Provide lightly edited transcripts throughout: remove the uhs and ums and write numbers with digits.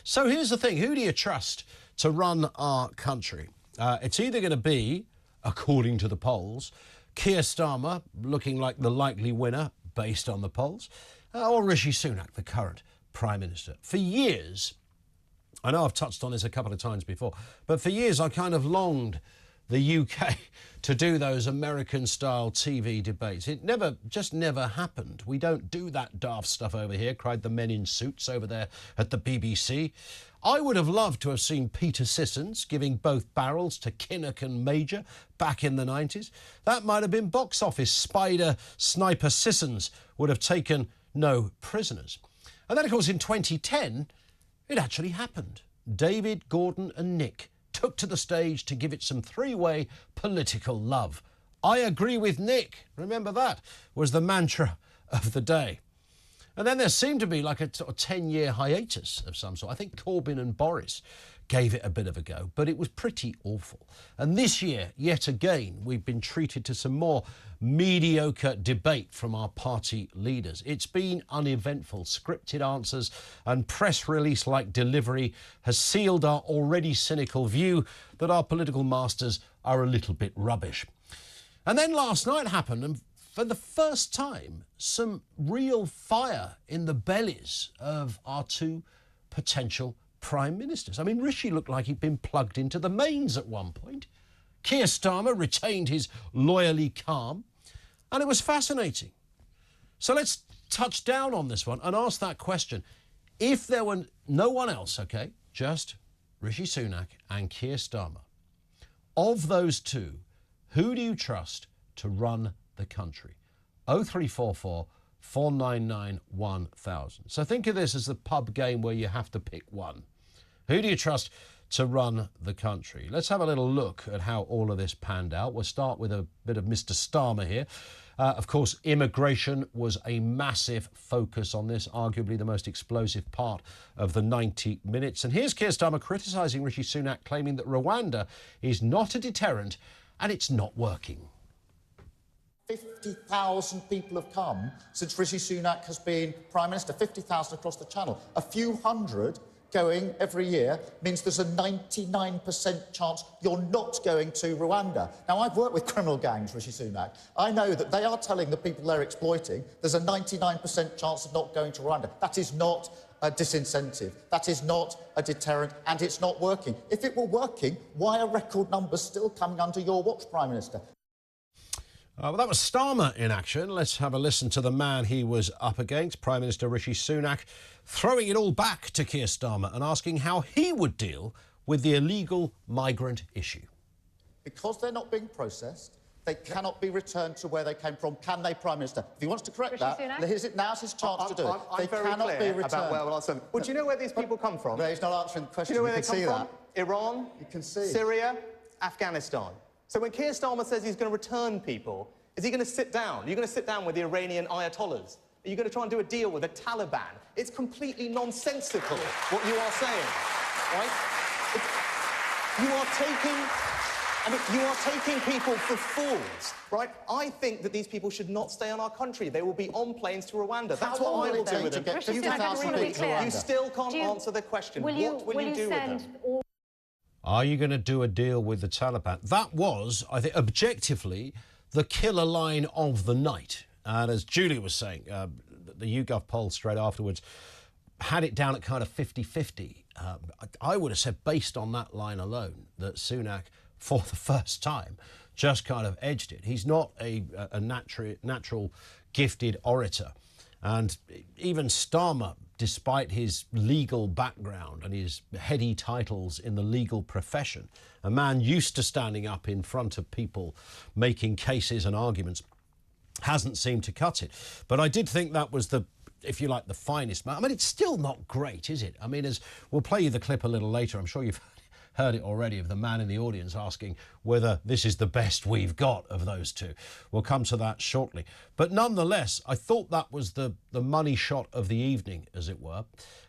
So here's the thing. Who do you trust to run our country? It's either going to be, according to the polls, Keir Starmer, looking like the likely winner based on the polls, or Rishi Sunak, the current Prime Minister. For years, I know I've touched on this a couple of times before, but for years I kind of longed the UK to do those American-style TV debates. It just never happened. We don't do that daft stuff over here, cried the men in suits over there at the BBC. I would have loved to have seen Peter Sissons giving both barrels to Kinnock and Major back in the 90s. That might have been box office. Spider Sniper Sissons would have taken no prisoners. And then, of course, in 2010, it actually happened. David, Gordon and Nick took to the stage to give it some three-way political love. I agree with Nick, remember that, was the mantra of the day. And then there seemed to be like a sort of 10-year hiatus of some sort. I think Corbyn and Boris gave it a bit of a go, but it was pretty awful. And this year, yet again, we've been treated to some more mediocre debate from our party leaders. It's been uneventful. Scripted answers and press release-like delivery has sealed our already cynical view that our political masters are a little bit rubbish. And then last night happened, and for the first time, some real fire in the bellies of our two potential Prime Ministers. I mean, Rishi looked like he'd been plugged into the mains at one point. Keir Starmer retained his loyally calm, and it was fascinating. So let's touch down on this one and ask that question. If there were no one else, OK, just Rishi Sunak and Keir Starmer, of those two, who do you trust to run the country? 0344 499 1000. So think of this as the pub game where you have to pick one. Who do you trust to run the country? Let's have a little look at how all of this panned out. We'll start with a bit of Mr. Starmer here. Of course, immigration was a massive focus on this, arguably the most explosive part of the 90 minutes. And here's Keir Starmer criticising Rishi Sunak, claiming that Rwanda is not a deterrent and it's not working. 50,000 people have come since Rishi Sunak has been Prime Minister, 50,000 across the Channel. A few hundred going every year means there's a 99% chance you're not going to Rwanda. Now, I've worked with criminal gangs, Rishi Sunak. I know that they are telling the people they're exploiting there's a 99% chance of not going to Rwanda. That is not a disincentive. That is not a deterrent, and it's not working. If it were working, why are record numbers still coming under your watch, Prime Minister? Well, that was Starmer in action. Let's have a listen to the man he was up against, Prime Minister Rishi Sunak, throwing it all back to Keir Starmer and asking how he would deal with the illegal migrant issue. Because they're not being processed, they cannot be returned to where they came from. Can they, Prime Minister? If he wants to correct now's his chance to do it. They cannot be returned. Well, do you know where these people come from? No, he's not answering the question. Do you know where they come from? Iran, you can see. Syria, Afghanistan. So when Keir Starmer says he's going to return people, is he going to sit down? Are you going to sit down with the Iranian ayatollahs? Are you going to try and do a deal with the Taliban? It's completely nonsensical what you are saying, right? You are taking people for fools, right? I think that these people should not stay on our country. They will be on planes to Rwanda. That's what I will do with them. You still can't answer the question. What will you do with them? Are you going to do a deal with the Taliban? That was, I think, objectively, the killer line of the night. And as Julie was saying, the YouGov poll straight afterwards had it down at kind of 50-50. I would have said, based on that line alone, that Sunak, for the first time, just kind of edged it. He's not a natural gifted orator. And even Starmer, despite his legal background and his heady titles in the legal profession, a man used to standing up in front of people, making cases and arguments, hasn't seemed to cut it. But I did think that was the, if you like, the finest man. I mean, it's still not great, is it? I mean, as we'll play you the clip a little later, I'm sure you've heard it already, of the man in the audience asking whether this is the best we've got of those two. We'll come to that shortly. But nonetheless, I thought that was the money shot of the evening, as it were.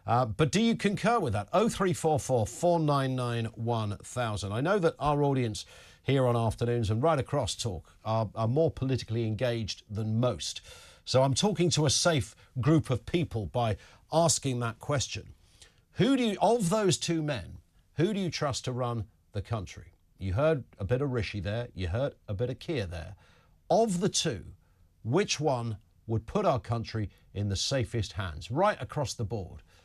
But do you concur with that? 0344 499 1000. I know that our audience here on Afternoons and right across Talk are more politically engaged than most. So I'm talking to a safe group of people by asking that question. Of those two men, who do you trust to run the country? You heard a bit of Rishi there, you heard a bit of Keir there. Of the two, which one would put our country in the safest hands, right across the board?